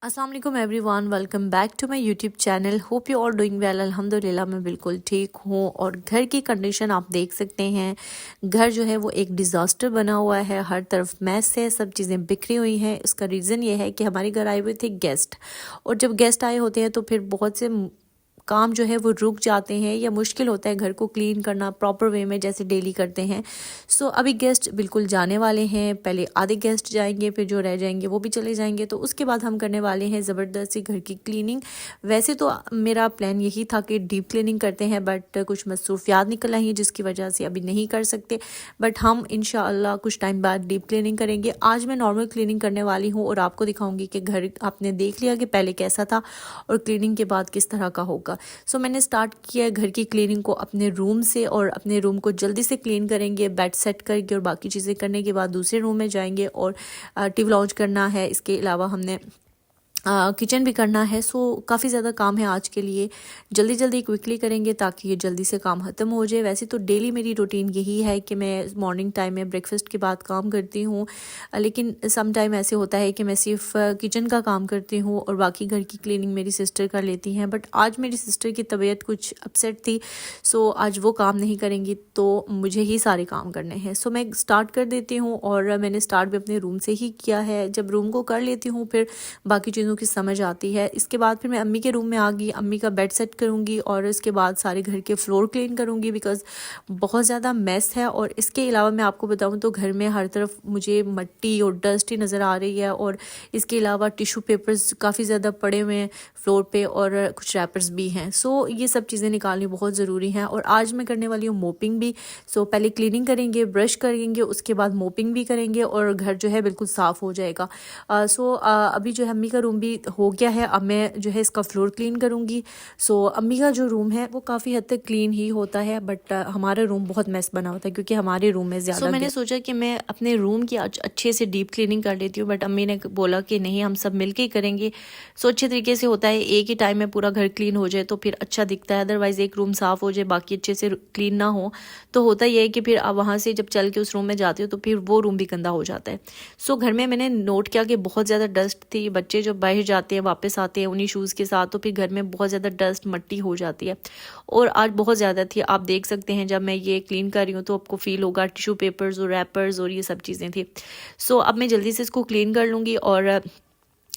अस्सलाम वालेकुम everyone, welcome back to my YouTube channel. Hope you all doing well. अल्हम्दुलिल्लाह मैं बिल्कुल ठीक हूँ। और घर की कंडीशन आप देख सकते हैं, घर जो है वो एक डिज़ास्टर बना हुआ है, हर तरफ मैस है, सब चीज़ें बिखरी हुई हैं। इसका रीज़न ये है कि हमारे घर आए हुए थे गेस्ट, और जब गेस्ट आए होते हैं तो फिर बहुत से काम जो है वो रुक जाते हैं या मुश्किल होता है घर को क्लीन करना प्रॉपर वे में जैसे डेली करते हैं। सो अभी गेस्ट बिल्कुल जाने वाले हैं, पहले आधे गेस्ट जाएंगे, फिर जो रह जाएंगे वो भी चले जाएंगे, तो उसके बाद हम करने वाले हैं ज़बरदस्ती घर की क्लीनिंग। वैसे तो मेरा प्लान यही था कि डीप क्लीनिंग करते हैं, बट कुछ मसरूफियात निकल आई हैं जिसकी वजह से अभी नहीं कर सकते। बट हम इंशाअल्लाह कुछ टाइम बाद डीप क्लीनिंग करेंगे। आज मैं नॉर्मल क्लीनिंग करने वाली हूँ और आपको दिखाऊंगी कि घर आपने देख लिया कि पहले कैसा था और क्लीनिंग के बाद किस तरह का होगा। सो मैंने स्टार्ट किया है घर की क्लीनिंग को अपने रूम से, और अपने रूम को जल्दी से क्लीन करेंगे, बेड सेट करके और बाकी चीज़ें करने के बाद दूसरे रूम में जाएंगे और टीवी लॉन्च करना है। इसके अलावा हमने किचन भी करना है। सो काफ़ी ज़्यादा काम है आज के लिए, जल्दी जल्दी क्विकली करेंगे ताकि ये जल्दी से काम ख़त्म हो जाए। वैसे तो डेली मेरी रूटीन यही है कि मैं मॉर्निंग टाइम में ब्रेकफास्ट के बाद काम करती हूँ, लेकिन सम टाइम ऐसे होता है कि मैं सिर्फ किचन का काम करती हूँ और बाकी घर की क्लीनिंग मेरी सिस्टर कर लेती हैं। बट आज मेरी सिस्टर की तबीयत कुछ अपसेट थी, सो आज वो काम नहीं करेंगी तो मुझे ही सारे काम करने हैं। सो मैं स्टार्ट कर देती हूँ, और मैंने स्टार्ट भी अपने रूम से ही किया है। जब रूम को कर लेती हूँ फिर बाकी चीज़ों की समझ आती है। इसके बाद फिर मैं अम्मी के रूम में आ गई, अम्मी का बेड सेट करूँगी और इसके बाद सारे घर के फ्लोर क्लीन करूँगी, बिकॉज़ बहुत ज़्यादा मेस है। और इसके अलावा मैं आपको बताऊँ तो घर में हर तरफ मुझे मिट्टी और डस्ट ही नज़र आ रही है, और इसके अलावा टिश्यू पेपर्स काफ़ी ज़्यादा पड़े हुए हैं फ्लोर पे, और कुछ रैपर्स भी हैं। सो ये सब चीज़ें निकालनी बहुत ज़रूरी हैं। और आज मैं करने वाली हूँ मोपिंग भी। सो पहले क्लीनिंग करेंगे, ब्रश करेंगे, उसके बाद मोपिंग भी करेंगे और घर जो है बिल्कुल साफ़ हो जाएगा। अभी जो है अम्मी का रूम भी हो गया है, अब मैं जो है इसका फ्लोर क्लीन करूँगी। सो अम्मी का जो रूम है वो काफ़ी हद तक क्लीन ही होता है, बट हमारा रूम बहुत मेस बना होता है क्योंकि हमारे रूम में ज़्यादा मैंने सोचा कि मैं अपने रूम की अच्छे से डीप क्लीनिंग कर लेती हूँ, बट अम्मी ने बोला कि नहीं, हम सब मिलके ही करेंगे। सो अच्छे तरीके से होता है, एक ही टाइम में पूरा घर क्लीन हो जाए तो फिर अच्छा दिखता है। अदरवाइज़ एक रूम साफ़ हो जाए बाकी अच्छे से क्लीन ना हो तो होता ही है कि फिर आप वहाँ से जब चल के उस रूम में जाते हो तो फिर वो रूम भी गंदा हो जाता है। सो घर में मैंने नोट किया कि बहुत ज़्यादा डस्ट थी। बच्चे जब बाहर जाते हैं वापस आते हैं उन्हीं शूज़ के साथ, तो फिर घर में बहुत ज़्यादा डस्ट मट्टी हो जाती है, और आज बहुत ज़्यादा थी। आप देख सकते हैं जब मैं ये क्लीन कर रही हूँ तो आपको फील होगा टिश्यू पेपर्स और रैपर्स और ये सब चीज़ें थी। सो अब मैं जल्दी से इसको क्लीन कर लूँगी। और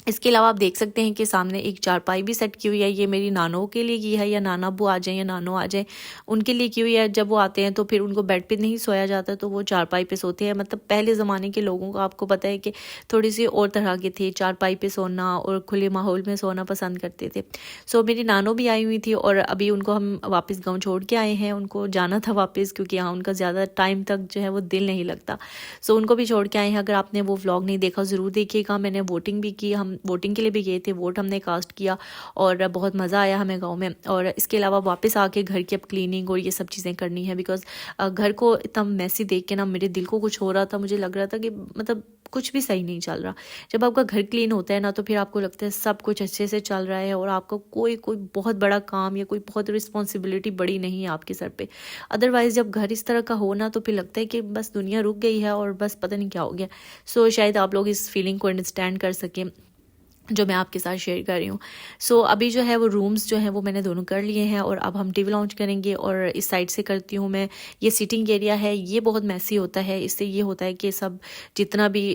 इसके अलावा आप देख सकते हैं कि सामने एक चारपाई भी सेट की हुई है। ये मेरी नानों के लिए की है, या नाना अब्बू आ जाए या नानो आ जाए उनके लिए की हुई है। जब वो आते हैं तो फिर उनको बेड पे नहीं सोया जाता, तो वो चारपाई पे सोते हैं। मतलब पहले ज़माने के लोगों को आपको पता है कि थोड़ी सी और तरह के थे, चारपाई पे सोना और खुले माहौल में सोना पसंद करते थे। सो मेरी नानो भी आई हुई थी और अभी उनको हम वापस गाँव छोड़ के आए हैं। उनको जाना था वापस क्योंकि यहाँ उनका ज़्यादा टाइम तक जो है वो दिल नहीं लगता। सो उनको भी छोड़ के आए हैं। अगर आपने वो व्लॉग नहीं देखा ज़रूर देखिएगा। मैंने वोटिंग भी की, हम वोटिंग के लिए भी गए थे, वोट हमने कास्ट किया और बहुत मज़ा आया हमें गांव में। और इसके अलावा वापस आके घर की अब क्लीनिंग और ये सब चीज़ें करनी है, बिकॉज़ घर को इतना मैसी देख के ना मेरे दिल को कुछ हो रहा था। मुझे लग रहा था कि मतलब कुछ भी सही नहीं चल रहा। जब आपका घर क्लीन होता है ना तो फिर आपको लगता है सब कुछ अच्छे से चल रहा है और आपका कोई कोई बहुत बड़ा काम या कोई बहुत रिस्पॉन्सिबिलिटी बड़ी नहीं है आपके सर पे। अदरवाइज़ जब घर इस तरह का हो ना तो फिर लगता है कि बस दुनिया रुक गई है और बस पता नहीं क्या हो गया। सो शायद आप लोग इस फीलिंग को अंडरस्टैंड कर सकें जो मैं आपके साथ शेयर कर रही हूँ। सो अभी जो है वो रूम्स जो हैं वो मैंने दोनों कर लिए हैं और अब हम टीवी लॉन्च करेंगे। और इस साइड से करती हूँ मैं, ये सीटिंग एरिया है, ये बहुत मैसी होता है। इससे ये होता है कि सब जितना भी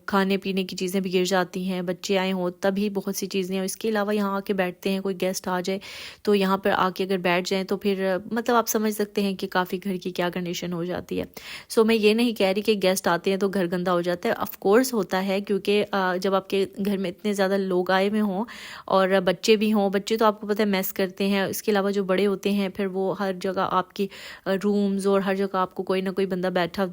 खाने पीने की चीज़ें भी गिर जाती हैं, बच्चे आए हों तभी बहुत सी चीज़ें हैं। इसके अलावा यहाँ आके बैठते हैं, कोई गेस्ट आ जाए तो यहाँ पर आके अगर बैठ जाएँ तो फिर मतलब आप समझ सकते हैं कि काफ़ी घर की क्या कंडीशन हो जाती है। सो मैं ये नहीं कह रही कि गेस्ट आते हैं तो घर गंदा हो जाता है, ऑफकोर्स होता है, क्योंकि जब आपके घर में इतने ज़्यादा लोग आए हुए हों और बच्चे भी हों, बच्चे तो आपको पता है मैस करते हैं। इसके अलावा जो बड़े होते हैं फिर वो हर जगह आपकी रूम्स और हर जगह आपको कोई ना कोई बंदा बैठा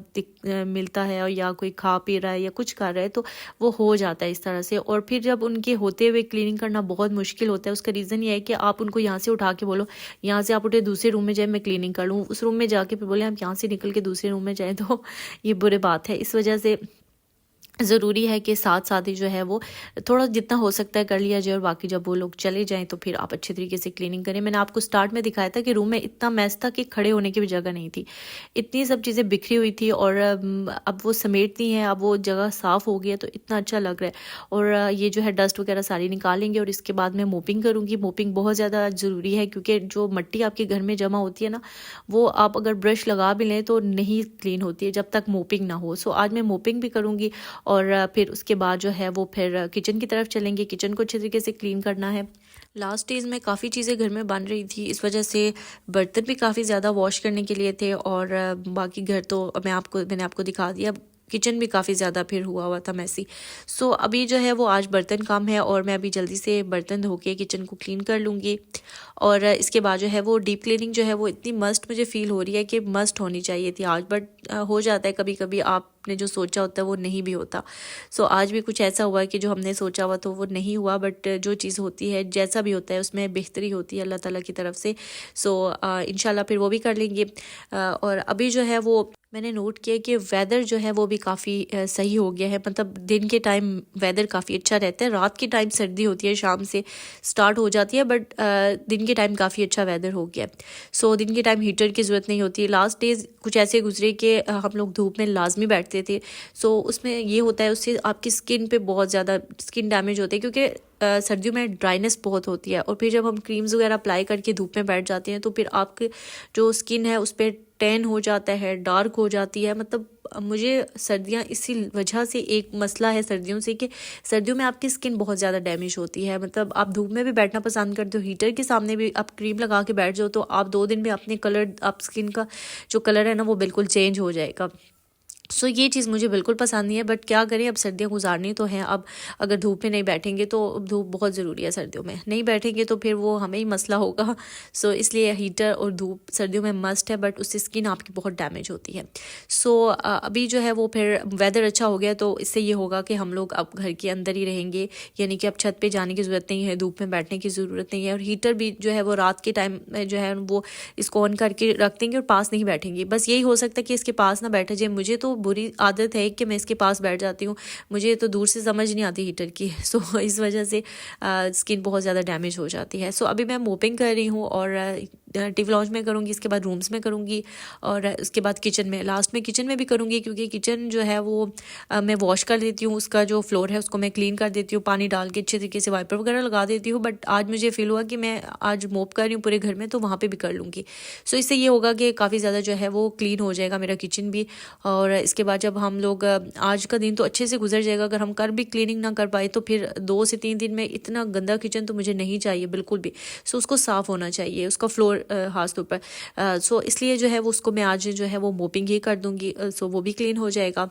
मिलता है, और या कोई खा पी रहा है या कुछ कर रहा है, तो वो हो जाता है इस तरह से। और फिर जब उनके होते हुए क्लीनिंग करना बहुत मुश्किल होता है। उसका रीज़न ये है कि आप उनको यहाँ से उठा के बोलो, यहाँ से आप उठे दूसरे रूम में जाए मैं क्लीनिंग कर लूँ, उस रूम में जाके फिर बोले हम यहाँ से निकल के दूसरे रूम में जाएँ, तो ये बुरी बात है। इस वजह से ज़रूरी है कि साथ साथ ही जो है वो थोड़ा जितना हो सकता है कर लिया जाए, और बाकी जब वो लोग चले जाएं तो फिर आप अच्छे तरीके से क्लीनिंग करें। मैंने आपको स्टार्ट में दिखाया था कि रूम में इतना मैस था कि खड़े होने की भी जगह नहीं थी, इतनी सब चीज़ें बिखरी हुई थी, और अब वो समेटती हैं, अब वो जगह साफ़ हो गई है तो इतना अच्छा लग रहा है। और ये जो है डस्ट वगैरह सारी निकालेंगे, और इसके बाद मैं मोपिंग करूँगी। मोपिंग बहुत ज़्यादा ज़रूरी है, क्योंकि जो मिट्टी आपके घर में जमा होती है ना, वो आप अगर ब्रश लगा भी लें तो नहीं क्लीन होती है जब तक मोपिंग ना हो। सो आज मैं मोपिंग भी करूँगी, और फिर उसके बाद जो है वो फिर किचन की तरफ चलेंगे। किचन को अच्छे तरीके से क्लीन करना है। लास्ट स्टेज में काफ़ी चीज़ें घर में बन रही थी, इस वजह से बर्तन भी काफ़ी ज़्यादा वॉश करने के लिए थे, और बाकी घर तो मैंने आपको दिखा दिया। किचन भी काफ़ी ज़्यादा फिर हुआ था मैसी। सो अभी जो है वो आज बर्तन कम है, और मैं अभी जल्दी से बर्तन धो के किचन को क्लीन कर लूँगी। और इसके बाद जो है वो डीप क्लीनिंग जो है वो इतनी मस्ट मुझे फील हो रही है कि मस्ट होनी चाहिए थी आज, बट हो जाता है कभी कभी आपने जो सोचा होता है वो नहीं भी होता। सो आज भी कुछ ऐसा हुआ कि जो हमने सोचा हुआ तो वो नहीं हुआ, बट जो चीज़ होती है जैसा भी होता है उसमें बेहतरी होती है अल्लाह ताला की तरफ से। सो इंशाल्लाह फिर वो भी कर लेंगे। और अभी जो है वो मैंने नोट किया कि वेदर जो है वो भी काफ़ी सही हो गया है। मतलब दिन के टाइम वेदर काफ़ी अच्छा रहता है, रात के टाइम सर्दी होती है, शाम से स्टार्ट हो जाती है, बट दिन के टाइम काफ़ी अच्छा वेदर हो गया है। सो दिन के टाइम हीटर की ज़रूरत नहीं होती। लास्ट डेज कुछ ऐसे गुजरे कि हम लोग धूप में लाजमी बैठते थे। सो उसमें ये होता है, उससे आपकी स्किन पे बहुत ज़्यादा स्किन डैमेज होते हैं, क्योंकि सर्दियों में ड्राइनेस बहुत होती है, और फिर जब हम क्रीम्स वगैरह अप्लाई करके धूप में बैठ जाते हैं तो फिर आपके जो स्किन है उस पर टैन हो जाता है, डार्क हो जाती है। मतलब मुझे सर्दियाँ इसी वजह से एक मसला है सर्दियों से कि सर्दियों में आपकी स्किन बहुत ज़्यादा डैमेज होती है। मतलब आप धूप में भी बैठना पसंद करते हो, हीटर के सामने भी आप क्रीम लगा के बैठ जाओ तो आप 2 दिन में अपने कलर, आप स्किन का जो कलर है ना वो बिल्कुल चेंज हो जाएगा। सो ये चीज़ मुझे बिल्कुल पसंद नहीं है, बट क्या करें, अब सर्दियाँ गुजारनी तो हैं। अब अगर धूप में नहीं बैठेंगे तो धूप बहुत ज़रूरी है, सर्दियों में नहीं बैठेंगे तो फिर वो हमें ही मसला होगा। सो इसलिए हीटर और धूप सर्दियों में मस्ट है, बट उससे स्किन आपकी बहुत डैमेज होती है। सो अभी जो है वो फिर वेदर अच्छा हो गया तो इससे ये होगा कि हम लोग अब घर के अंदर ही रहेंगे, यानी कि अब छत पर जाने की ज़रूरत नहीं है, धूप में बैठने की ज़रूरत नहीं है। और हीटर भी जो है वो रात के टाइम में जो है वो इसको ऑन करके रख देंगे और पास नहीं बैठेंगे। बस यही हो सकता है कि इसके पास ना बैठा जाए। मुझे तो बुरी आदत है कि मैं इसके पास बैठ जाती हूँ, मुझे तो दूर से समझ नहीं आती हीटर की। सो इस वजह से स्किन बहुत ज़्यादा डैमेज हो जाती है। सो अभी मैं मोपिंग कर रही हूँ, और टिफ लॉन्च में करूँगी, इसके बाद रूम्स में करूँगी, और उसके बाद किचन में, लास्ट में किचन में भी करूँगी, क्योंकि किचन जो है वो मैं वॉश कर देती हूँ, उसका जो फ्लोर है उसको मैं क्लीन कर देती हूँ, पानी डाल के अच्छे तरीके से वाइपर वगैरह लगा देती हूँ। बट आज मुझे फील हुआ कि मैं आज मोप कर रही हूँ पूरे घर में, तो वहाँ पर भी कर लूँगी। सो इससे ये होगा कि काफ़ी ज़्यादा जो है वो क्लीन हो जाएगा मेरा किचन भी। और इसके बाद जब हम लोग आज का दिन तो अच्छे से गुजर जाएगा। अगर हम कर भी क्लीनिंग ना कर पाए तो फिर 2 से 3 दिन में इतना गंदा किचन तो मुझे नहीं चाहिए बिल्कुल भी। सो उसको साफ़ होना चाहिए, उसका फ्लोर खास तौर पर। सो इसलिए जो है वो उसको मैं आज जो है वो मोपिंग ही कर दूँगी, सो वो भी क्लीन हो जाएगा।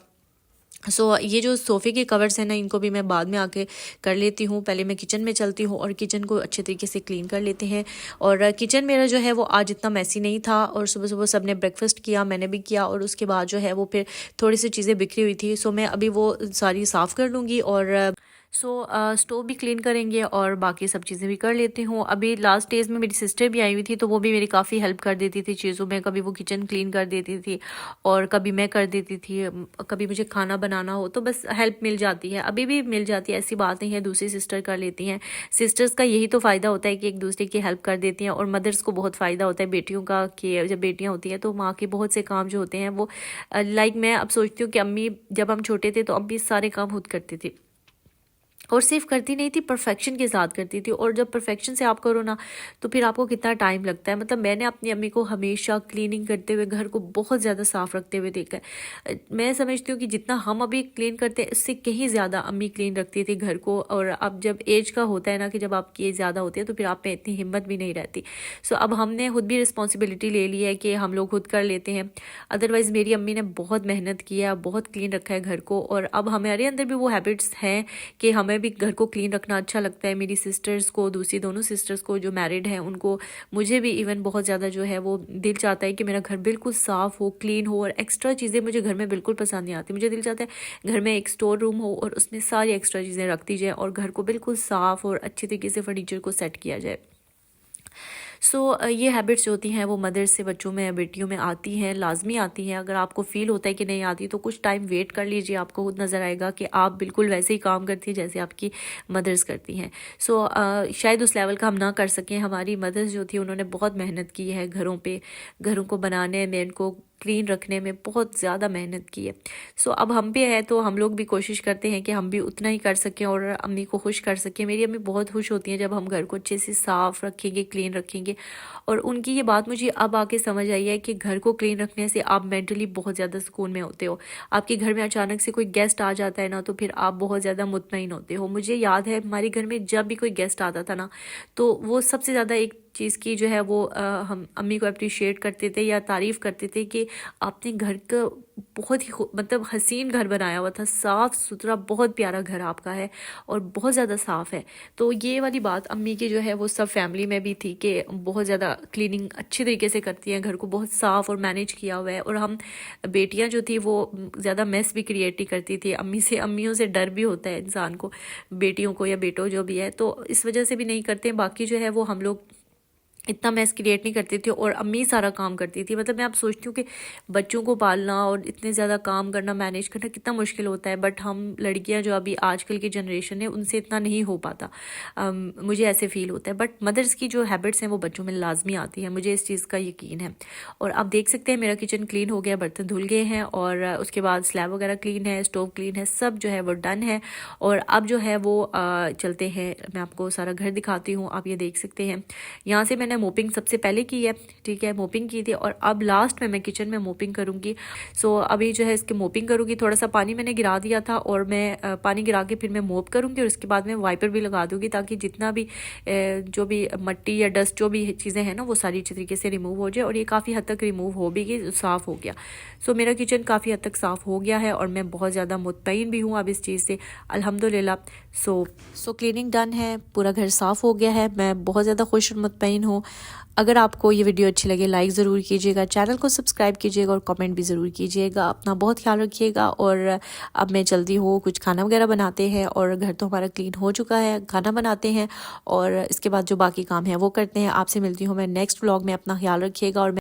सो ये जो सोफ़े के कवर्स हैं ना, इनको भी मैं बाद में आके कर लेती हूँ। पहले मैं किचन में चलती हूँ और किचन को अच्छे तरीके से क्लीन कर लेते हैं। और किचन मेरा जो है वो आज इतना मैसी नहीं था, और सुबह सुबह सबने ब्रेकफास्ट किया, मैंने भी किया, और उसके बाद जो है वो फिर थोड़ी सी चीज़ें बिखरी हुई थी। सो मैं अभी वो सारी साफ़ कर लूँगी, और सो स्टोव भी क्लीन करेंगे, और बाकी सब चीज़ें भी कर लेती हूँ। अभी लास्ट डेज़ में मेरी सिस्टर भी आई हुई थी, तो वो भी मेरी काफ़ी हेल्प कर देती थी चीज़ों में। कभी वो किचन क्लीन कर देती थी, और कभी मैं कर देती थी। कभी मुझे खाना बनाना हो तो बस हेल्प मिल जाती है, अभी भी मिल जाती है, ऐसी बात नहीं है। दूसरी सिस्टर कर लेती हैं। सिस्टर्स का यही तो फ़ायदा होता है कि एक दूसरे की हेल्प कर देती हैं, और मदर्स को बहुत फ़ायदा होता है बेटियों का, कि जब बेटियाँ होती हैं तो माँ के बहुत से काम जो होते हैं वो लाइक मैं अब सोचती हूँ कि अम्मी जब हम छोटे थे तो अम्मी सारे काम खुद करती थी, और सिर्फ करती नहीं थी, परफेक्शन के साथ करती थी। और जब परफेक्शन से आप करो ना तो फिर आपको कितना टाइम लगता है। मतलब मैंने अपनी अम्मी को हमेशा क्लीनिंग करते हुए, घर को बहुत ज़्यादा साफ़ रखते हुए देखा है। मैं समझती हूँ कि जितना हम अभी क्लीन करते हैं इससे कहीं ज़्यादा अम्मी क्लीन रखती थी घर को। और अब जब एज का होता है ना कि जब आपकी एज ज़्यादा होती है तो फिर आप में इतनी हिम्मत भी नहीं रहती। सो अब हमने खुद भी रिस्पॉन्सिबिलिटी ले ली है कि हम लोग खुद कर लेते हैं। अदरवाइज़ मेरी अम्मी ने बहुत मेहनत की है, बहुत क्लीन रखा है घर को, और अब हमारे अंदर भी वो हैबिट्स हैं कि हमें भी घर को क्लीन रखना अच्छा लगता है। मेरी सिस्टर्स को, दूसरी दोनों सिस्टर्स को जो मैरिड हैं उनको, मुझे भी इवन बहुत ज़्यादा जो है वो दिल चाहता है कि मेरा घर बिल्कुल साफ़ हो, क्लीन हो। और एक्स्ट्रा चीज़ें मुझे घर में बिल्कुल पसंद नहीं आती। मुझे दिल चाहता है घर में एक स्टोर रूम हो और उसमें सारी एक्स्ट्रा चीज़ें रख दी जाए, और घर को बिल्कुल साफ़ और अच्छे तरीके से फर्नीचर को सेट किया जाए। ये हैबिट्स जो होती हैं वो मदर से बच्चों में, बेटियों में आती हैं, लाजमी आती हैं। अगर आपको फील होता है कि नहीं आती तो कुछ टाइम वेट कर लीजिए, आपको खुद नज़र आएगा कि आप बिल्कुल वैसे ही काम करती हैं जैसे आपकी मदर्स करती हैं। शायद उस लेवल का हम ना कर सकें। हमारी मदर्स जो थी उन्होंने बहुत मेहनत की है घरों को बनाने में, इनको क्लीन रखने में बहुत ज़्यादा मेहनत की है। अब हम भी है तो हम लोग भी कोशिश करते हैं कि हम भी उतना ही कर सकें और अम्मी को खुश कर सकें। मेरी अम्मी बहुत खुश होती हैं जब हम घर को अच्छे से साफ़ रखेंगे, क्लीन रखेंगे। और उनकी ये बात मुझे अब आके समझ आई है कि घर को क्लीन रखने से आप मेंटली बहुत ज़्यादा सुकून में होते हो। आपके घर में अचानक से कोई गेस्ट आ जाता है ना, तो फिर आप बहुत ज़्यादा मुतमईन होते हो। मुझे याद है हमारे घर में जब भी कोई गेस्ट आता था ना, तो वो सबसे ज़्यादा एक चीज़ की जो है वो हम अम्मी को अप्रिशिएट करते थे या तारीफ़ करते थे कि आपने घर का बहुत ही मतलब हसीन घर बनाया हुआ था, साफ़ सुथरा, बहुत प्यारा घर आपका है और बहुत ज़्यादा साफ़ है। तो ये वाली बात अम्मी की जो है वो सब फैमिली में भी थी कि बहुत ज़्यादा क्लीनिंग अच्छी तरीके से करती हैं, घर को बहुत साफ़ और मैनेज किया हुआ है। और हम बेटियां जो थी वो ज़्यादा मेस भी क्रिएट ही करती थी। अम्मियों से डर भी होता है इंसान को, बेटियों को या बेटों जो भी है, तो इस वजह से भी नहीं करते। बाकी जो है वो हम लोग इतना मैस क्रिएट नहीं करती थी और अम्मी सारा काम करती थी। मतलब मैं अब सोचती हूँ कि बच्चों को पालना और इतने ज़्यादा काम करना, मैनेज करना कितना मुश्किल होता है। बट हम लड़कियाँ जो अभी आजकल की जनरेशन है उनसे इतना नहीं हो पाता, मुझे ऐसे फील होता है। बट मदर्स की जो हैबिट्स हैं वो बच्चों में लाजमी आती है, मुझे इस चीज़ का यकीन है। और आप देख सकते हैं मेरा किचन क्लीन हो गया, बर्तन धुल गए हैं और उसके बाद स्लैब वगैरह क्लीन है, स्टोव क्लीन है, सब जो है वो डन है। और अब जो है वो चलते हैं, मैं आपको सारा घर दिखाती हूँ। आप ये देख सकते हैं, यहाँ से मैंने मोपिंग सबसे पहले की है, ठीक है, मोपिंग की थी और अब लास्ट में मैं किचन में मोपिंग करूँगी। अभी जो है इसके मोपिंग करूँगी। थोड़ा सा पानी मैंने गिरा दिया था और मैं पानी गिरा के फिर मैं मोप करूँगी और उसके बाद में वाइपर भी लगा दूँगी ताकि जितना भी जो भी मट्टी या डस्ट जो भी चीज़ें हैं ना वो सारी अच्छी तरीके से रिमूव हो जाए। और ये काफ़ी हद तक रिमूव हो भी गई, साफ़ हो गया। मेरा किचन काफ़ी हद तक साफ़ हो गया है और मैं बहुत ज़्यादा मुतमईन भी हूँ अब इस चीज़ से, अल्हम्दुलिल्लाह। क्लीनिंग डन है, पूरा घर साफ़ हो गया है, मैं बहुत ज़्यादा खुश और मुतमईन हूँ। अगर आपको ये वीडियो अच्छी लगे लाइक ज़रूर कीजिएगा, चैनल को सब्सक्राइब कीजिएगा और कमेंट भी ज़रूर कीजिएगा। अपना बहुत ख्याल रखिएगा। और अब मैं जल्दी हो कुछ खाना वगैरह बनाते हैं और घर तो हमारा क्लीन हो चुका है, खाना बनाते हैं और इसके बाद जो बाकी काम है वो करते हैं। आपसे मिलती हूँ मैं नेक्स्ट व्लॉग में। अपना ख्याल रखिएगा और